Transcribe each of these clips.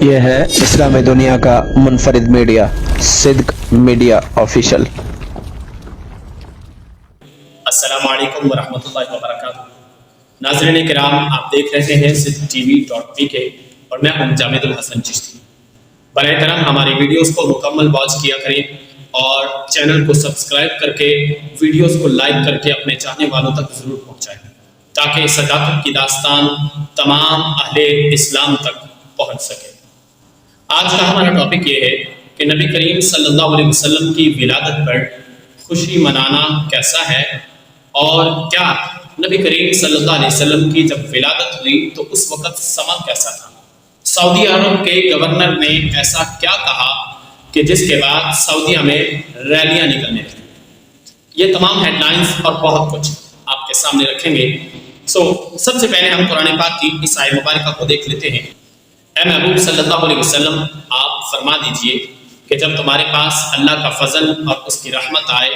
یہ ہے اسلام دنیا کا منفرد میڈیا، صدق میڈیا آفیشل۔ السلام علیکم ورحمۃ اللہ وبرکاتہ۔ ناظرین کرام، آپ دیکھ رہے ہیں صدق.tv.pk اور میں ہوں جامد الحسن چشتی۔ برائے کرم ہماری ویڈیوز کو مکمل واچ کیا کریں اور چینل کو سبسکرائب کر کے ویڈیوز کو لائک کر کے اپنے چاہنے والوں تک ضرور پہنچائیں تاکہ صداقت کی داستان تمام اہل اسلام تک پہنچ سکے۔ آج کا ہمارا ٹاپک یہ ہے کہ نبی کریم صلی اللہ علیہ وسلم کی ولادت پر خوشی منانا کیسا ہے، اور کیا نبی کریم صلی اللہ علیہ وسلم کی جب ولادت ہوئی تو اس وقت سما کیسا تھا۔ سعودی عرب کے گورنر نے ایسا کیا کہا کہ جس کے بعد سعودیہ میں ریلیاں نکلنے لگیں۔ یہ تمام ہیڈ لائنز اور بہت کچھ آپ کے سامنے رکھیں گے۔ سب سے پہلے ہم قرآن پاک کی اس آیت مبارکہ کو دیکھ لیتے ہیں۔ اے محبوب صلی اللہ علیہ وسلم، آپ فرما دیجئے کہ جب تمہارے پاس اللہ کا فضل اور اس کی رحمت آئے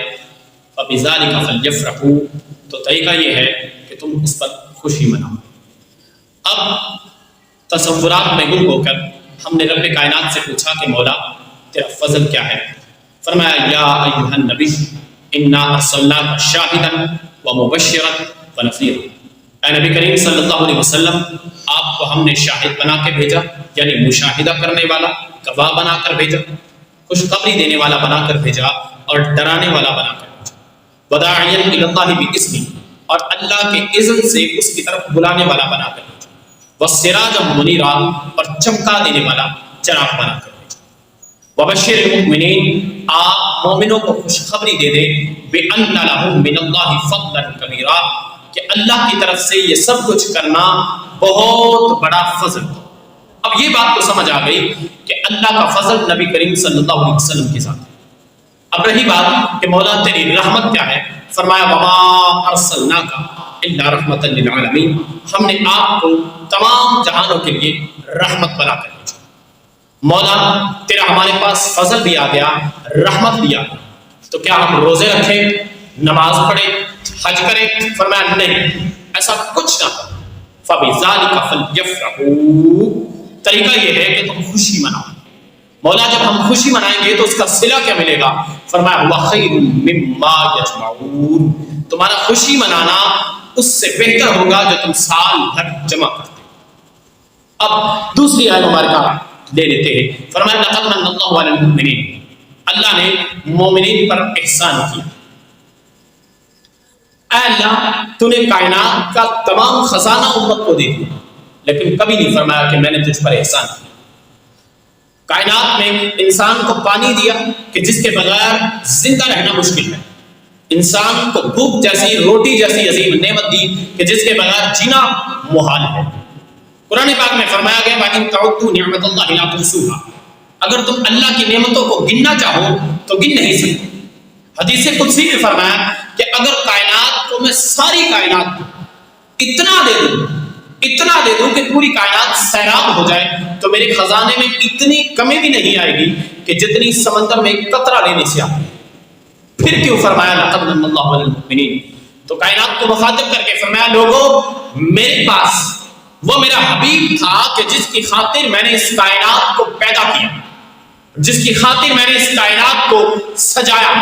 فَبِذَلِكَ فَلْيَفْرَحُوا، تو طریقہ یہ ہے کہ تم اس پر خوشی مناؤ۔ اب تصورات میں گم ہو کر ہم نے رب کائنات سے پوچھا کہ مولا تیرا فضل کیا ہے؟ فرمایا یا ایھا النبی انا ارسلناک شاہدا ومبشرا ونذیرا۔ اے نبی کریم صلی اللہ علیہ وسلم، آپ کو ہم نے شاہد بنا کے بھیجا، یعنی مشاہدہ کرنے والا، گواہ بنا کر بھیجا، خوشخبری دینے والا بنا کر بھیجا اور ڈرانے والا بنا کر بھیجا، وداعیا الی اللہ باذنہ، اور اللہ کے اذن سے اس کی طرف بلانے والا بنا کر بھیجا، وسراجا منیرا، اور چمکا دینے والا چراغ بنا کر بھیجا، وبشر المؤمنین، آپ مومنوں کو خوشخبری دے دیں بان لہم من اللہ فضلا کبیرا، کہ اللہ کی طرف سے یہ سب کچھ کرنا بہت بڑا فضل۔ اب یہ بات تو سمجھ آ گئی کہ اللہ کا فضل نبی کریم صلی اللہ علیہ وسلم کے ساتھ۔ اب رہی بات کہ مولا تیری رحمت کیا ہے، فرمایا وما ارسلناک الا رحمتا للعالمین، ہم نے آپ کو تمام جہانوں کے لیے رحمت بنا کر بھیجا۔ مولا تیرا ہمارے پاس فضل بھی آ گیا، رحمت بھی آ گیا، تو کیا ہم روزے رکھیں، نماز پڑھیں، حج کریں؟ فرمایا نہیں، ایسا کچھ نہ کرو۔ فَبِذَلِكَ فَلْيَفْرَحُوا، طریقہ یہ ہے کہ تم خوشی مناؤ۔ مولا جب ہم خوشی منائیں گے تو اس کا صلہ کیا ملے گا؟ فرمایا وَخَيْرٌ مِّمَّا يَجْمَعُونَ، تمہارا خوشی منانا اس سے بہتر ہوگا جو تم سال بھر جمع کرتے۔ اب دوسری آیت مبارکہ لے لیتے ہیں۔ فرمایا لَقَدْ مَنَّ اللَّهُ عَلَى الْمُؤْمِنِينَ، اللہ نے مومنین پر احسان کیا۔ اے اللہ، تو نے کائنات کا تمام خزانہ امت کو دے دیا، لیکن کبھی نہیں فرمایا کہ میں نے تجھ پر احسان کیا۔ کائنات میں انسان کو پانی دیا کہ جس کے بغیر زندہ رہنا مشکل ہے، انسان کو بھوک جیسی، روٹی جیسی عظیم نعمت دی کہ جس کے بغیر جینا محال ہے۔ قرآن پاک میں فرمایا گیا وَإِن تَعُدُّوا نِعْمَتَ اللَّهِ لَا تُحْصُوهَا، اگر تم اللہ کی نعمتوں کو گننا چاہو تو گن نہیں سکتے۔ حدیث قدسی میں فرمایا کہ اگر کائنات کو میں ساری کائنات کو اتنا دے دوں کہ پوری کائنات سیراب ہو جائے تو میرے خزانے میں اتنی کمی بھی نہیں آئے گی کہ جتنی سمندر میں ایک قطرہ لینے سے آتی ہے۔ پھر کیوں فرمایا لَقَدْ مَنَّ اللَّهُ عَلَى الْمُؤْمِنِينَ؟ تو کائنات کو مخاطب کر کے فرمایا لوگوں، میرے پاس وہ میرا حبیب تھا کہ جس کی خاطر میں نے اس کائنات کو پیدا کیا، جس کی خاطر میں نے اس کائنات کو سجایا۔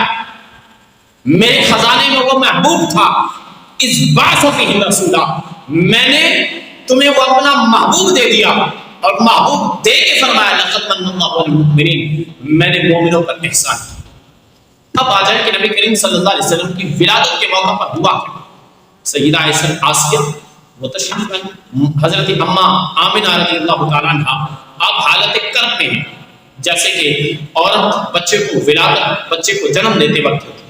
میرے خزانے میں وہ محبوب تھا، اس بعث فیہم رسولا، میں نے تمہیں وہ اپنا محبوب دے دیا، اور محبوب دے کے فرمایا لقد من اللہ علی المؤمنین، میں نے مومنوں پر احسان کیا۔ اب آ جائے کہ نبی کریم صلی اللہ علیہ وسلم کی ولادت کے موقع پر ہوا کیا؟ سیدہ آسیہ وہ تشریف لائیں، حضرت اماں آمنہ رضی اللہ تعالیٰ عنہ، آپ حالت کرب میں ہیں، جیسے کہ عورت بچے کو ولادت، بچے کو جنم دیتے وقت ہوتی ہے۔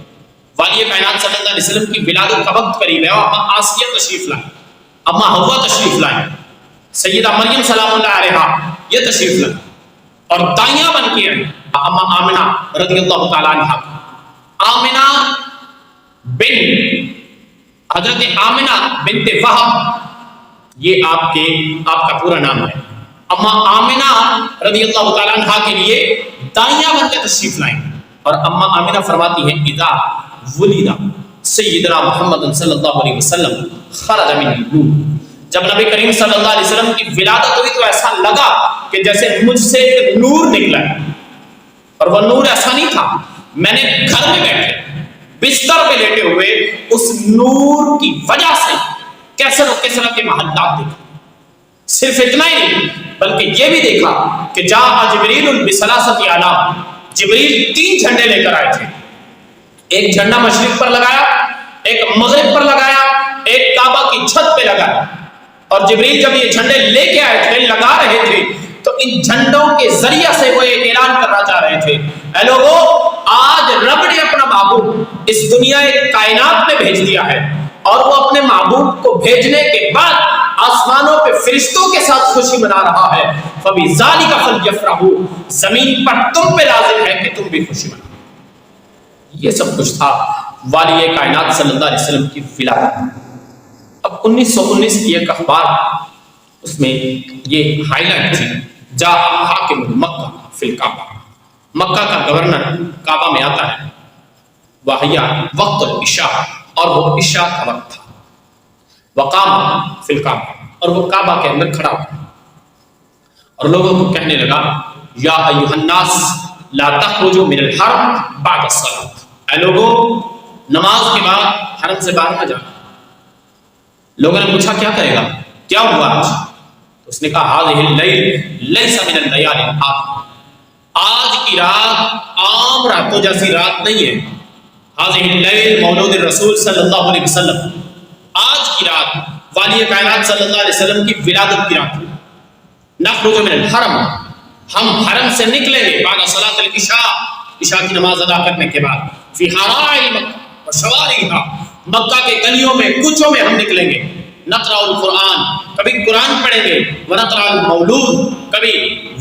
والی کائنات صلی اللہ علیہ وسلم کی ولادت کا وقت قریب ہے، اور اماں آسیہ تشریف لائیں، اماں حوا تشریف لائیں، سیدہ مریم سلام اللہ علیہا یہ تشریف لائیں، اور دائیاں بن کے آئیں اماں آمنہ رضی اللہ تعالیٰ عنہ۔ آمنہ بن حضرت آمنہ بنت وہب، یہ آپ کا پورا نام ہے۔ اماں آمنہ رضی اللہ تعالیٰ عنہ کے لیے دائیاں بن کے تشریف لائیں، اور اماں آمنہ فرماتی ہیں اذا ولد سیدنا محمد صلی اللہ علیہ وسلم خرج من النور، جب نبی کریم صلی اللہ علیہ وسلم کی ولادت ہوئی تو ایسا لگا کہ جیسے مجھ سے ایک نور نکلا ہے، اور وہ نور ایسا نہیں تھا، میں نے گھر میں بیٹھے بستر پہ لیٹے ہوئے اس نور کی وجہ سے کیسر و کسرا کے محلات دیکھے۔ صرف اتنا ہی نہیں بلکہ یہ بھی دیکھا کہ جاء جبریل بثلاثۃ اعلام، جبریل 3 جھنڈے لے کر آئے تھے، ایک جھنڈا مشرق پر لگایا، ایک مغرب پر لگایا، ایک کعبہ کی چھت پہ لگایا۔ اور جبریل جب یہ جھنڈے لے کے آئے تھے، لگا رہے تھے، تو ان جھنڈوں کے ذریعے سے وہ ایک اعلان کرنا چاہ رہے تھے، اے لوگو آج رب نے اپنا محبوب اس دنیا کائنات میں بھیج دیا ہے، اور وہ اپنے محبوب کو بھیجنے کے بعد آسمانوں پہ فرشتوں کے ساتھ خوشی منا رہا ہے، فَبِذَلِكَ فَلْيَفْرَحُوا، زمین پر تم پہ لازم ہے کہ تم بھی خوشی مناؤ۔ یہ سب کچھ تھا والی کائنات صلی اللہ علیہ وسلم کی ولادت۔ اب 1919 کی ایک اخبار، اس میں یہ ہائی لائٹ تھی، جاء حاکم مکہ فی الکعبہ، مکہ کا گورنر کعبہ میں آتا ہے، وہیا وقت العشاء، اور وہ عشاء کا وقت تھا، وقام فی الکعبہ، اور وہ کعبہ کے اندر کھڑا ہوا اور لوگوں کو کہنے لگا، یا ایھا الناس لا تخرجوا من الحرم بعد الصلاۃ، اے لوگوں نماز کے بعد حرم سے باہر نہ جانا۔ لوگوں نے پوچھا کیا کرے گا، کیا ہوا آج؟ تو اس نے کہا هذه الليل ليس من الليال العادة، آج کی رات عام راتوں جیسی رات نہیں ہے۔ هذه الليل مولود الرسول صلی اللہ علیہ وسلم، آج کی رات والی کائنات صلی اللہ علیہ وسلم کی ولادت کی رات ہے۔ نخرج من الحرم، ہم حرم سے نکلیں گے بعد صلاۃ العشاء، عشاء کی نماز ادا کرنے کے بعد، فی حراء مکہ وشوارعها، مکہ کے گلیوں میں کوچوں میں ہم نکلیں گے، نقرأ القرآن، کبھی قرآن پڑھیں گے، ونقرأ المولود، کبھی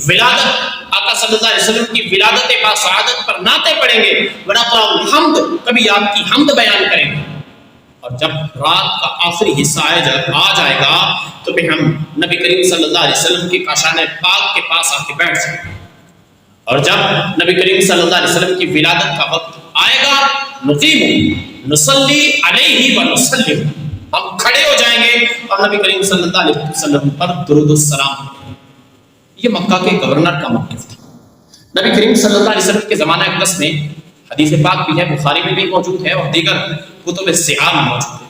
ولادت آقا صلی اللہ علیہ وسلم کی ولادت با سعادت پر نعتیں پڑھیں گے، ونقرأ الحمد، کبھی آپ کی حمد بیان کریں گے۔ اور جب رات کا آخری حصہ آ جائے گا تو پھر ہم نبی کریم صلی اللہ علیہ وسلم کی کاشان پاک کے پاس آ کے بیٹھ جائیں گے، اور جب نبی کریم صلی اللہ علیہ وسلم کی ولادت کا وقت آئے گا، نقیم نصلی علیہ ونسلم، ہم کھڑے ہو جائیں گے اور نبی کریم صلی اللہ علیہ وسلم پر درود السلام کریں گے۔ یہ مکہ کے گورنر کا موقف تھا۔ نبی کریم صلی اللہ علیہ وسلم کے زمانہ اقدس میں حدیث پاک بھی ہے، بخاری میں بھی موجود ہے اور دیگر کتب صحاح میں موجود ہے۔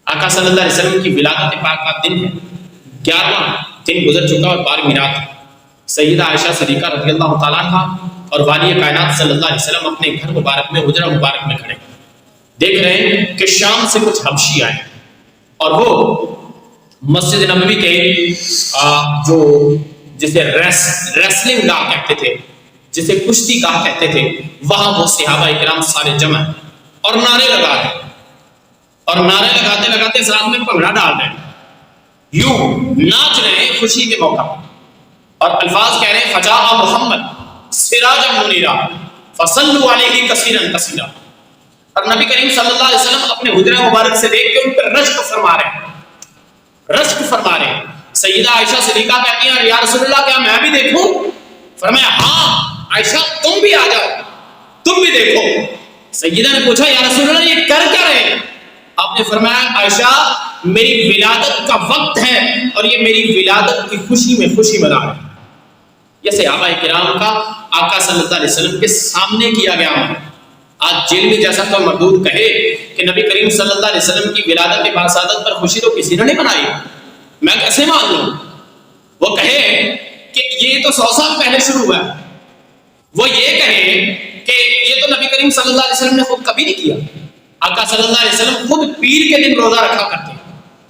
آقا صلی اللہ علیہ وسلم کی ولادت پاک کا دن ہے، 11واں دن گزر چکا اور 12ویں رات ہے۔ سیدہ عائشہ صدیقہ رضی اللہ تعالیٰ عنہا اور والی کائنات صلی اللہ علیہ وسلم اپنے گھر مبارک میں، حجرہ مبارک میں کھڑے دیکھ رہے ہیں کہ شام سے کچھ حبشی آئے اور وہ مسجد نبوی کے جو جسے ریسلنگ گاہ کہتے تھے، جسے کشتی گاہ کہتے تھے، وہاں وہ صحابہ کرام سارے جمع اور نعرے لگا رہے اور نعرے لگاتے لگاتے اس رات میں پگڑا ڈال رہے ہیں، یوں ناچ رہے ہیں خوشی کے موقع پر، اور الفاظ کہہ رہے ہیں فجاء محمد سراجا منیرا فصلوا علیہ کثیرا کثیرا، اور نبی کریم صلی اللہ علیہ وسلم اپنے حجرہ مبارک سے دیکھ کے ان پر رشک فرما رہے ہیں، رشک فرما رہے ہیں۔ سیدہ عائشہ صدیقہ کہتی ہیں یا رسول اللہ کیا میں بھی دیکھوں؟ فرمایا ہاں عائشہ تم بھی آ جاؤ، تم بھی دیکھو۔ سیدہ نے پوچھا یا رسول اللہ یہ کر کیا رہے ہیں؟ آپ نے فرمایا عائشہ میری ولادت کا وقت ہے اور یہ میری ولادت کی خوشی میں خوشی منا رہے ہیں۔ یہ صحابہ کرام کا آقا صلی اللہ علیہ وسلم کے سامنے کیا گیا ہے۔ آج جیل میں جیسا تو مردود کہے کہ نبی کریم صلی اللہ علیہ وسلم کی ولادت باسعادت پر خوشی تو کسی نے نہیں منائی، میں کیسے مان لوں؟ وہ کہے کہ یہ تو 100 سال پہلے شروع ہوا ہے، وہ یہ کہے کہ یہ تو نبی کریم صلی اللہ علیہ وسلم نے خود کبھی نہیں کیا۔ آقا صلی اللہ علیہ وسلم خود پیر کے دن روزہ رکھا کرتے ہیں۔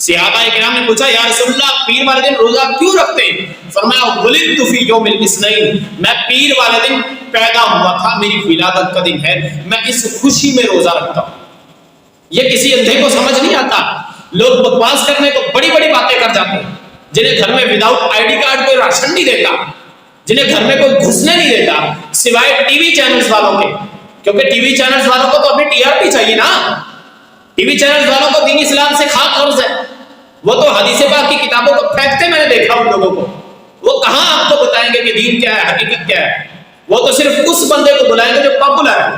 صحابہ کرام نے پوچھا یا رسول اللہ پیر والے دن روزہ کیوں رکھتے ہیں؟ فرمایا ولدت فی یوم الاثنین، میں پیر والے دن پیدا ہوا تھا، میری ولادت کا دن ہے، میں اس خوشی میں روزہ رکھتا ہوں۔ یہ کسی اندھے کو سمجھ نہیں آتا، لوگ بکواس کرنے کو بڑی بڑی باتیں کر جاتے ہیں، جنہیں گھر میں وداؤٹ آئی ڈی کارڈ کوئی راشن نہیں دیتا، جنہیں گھر میں کوئی گھسنے نہیں دیتا سوائے ٹی وی چینلز والوں کے، کیونکہ ٹی وی چینلز والوں کو تو اپنی ٹی آر پی چاہیے نا۔ ٹی وی چینلز والوں کو دین اسلام سے خاک غرض ہے، وہ تو حدیث پاک کی کتابوں کو پھینکتے میں نے دیکھا ان لوگوں کو۔ وہ کہاں آپ کو بتائیں گے کہ دین کیا ہے، حقیقت کیا ہے؟ وہ تو صرف اس بندے کو بلائیں گے جو پاپولر ہے،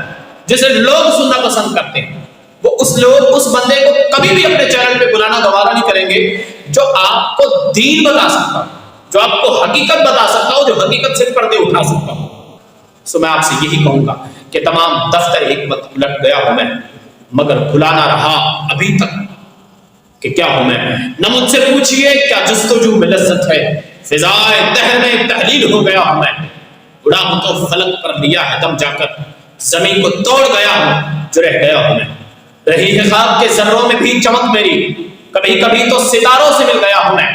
جسے لوگ سننا پسند کرتے ہیں۔ وہ اس بندے کو کبھی بھی اپنے چینل پہ بلانا گوارا نہیں کریں گے جو آپ کو دین بتا سکتا ہو، جو آپ کو حقیقت بتا سکتا ہو، جو حقیقت سے پردے اٹھا سکتا ہو۔ سو میں آپ سے یہی کہوں گا کہ تمام دفتر حکمت الٹ گیا ہوں میں، مگر بھلانا رہا ابھی تک کہ کیا ہوں میں۔ نہ مجھ سے پوچھئے کیا جستجو میں لذت ہے، فضائے دہر میں تحلیل ہو گیا ہوں میں۔ اڑا ہوں تو فلک پر لیا ہے دم جا کر، زمین کو توڑ گیا ہوں جو رہ گیا ہوں میں۔ رہی ہے خواب کے ذروں میں بھی چمک میری، کبھی کبھی تو ستاروں سے مل گیا ہوں میں۔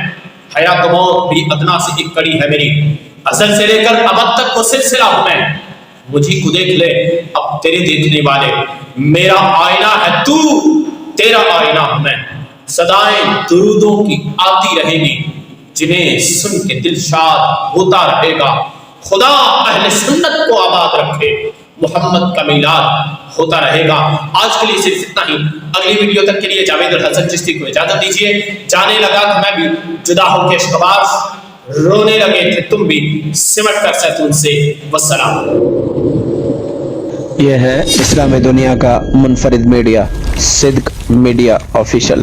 حیات و موت بھی ادنا سے ایک کڑی ہے میری، ازل سے لے کر ابد تک وہ سلسلہ ہوں میں۔ مجھے کو دیکھ لے اب تیرے دیکھنے والے، میرا آئینہ ہے تو، تیرا آئینہ ہوں میں۔ صدائیں درودوں کی آتی رہے گی، جنہیں سن کے دل شاد ہوتا رہے گا۔ خدا اہل سنت کو آباد رکھے، محمد کا میلاد ہوتا رہے گا۔ آج کے لیے صرف اتنا ہی، اگلی ویڈیو تک کے لیے جاوید الحسن چشتی کو اجازت دیجیے۔ جانے لگا کہ میں بھی جدا ہو کے اشکبار، رونے لگے تھے تم بھی سمٹ کر سیتون سے، والسلام۔ یہ ہے اسلامی دنیا کا منفرد میڈیا، صدق میڈیا آفیشل۔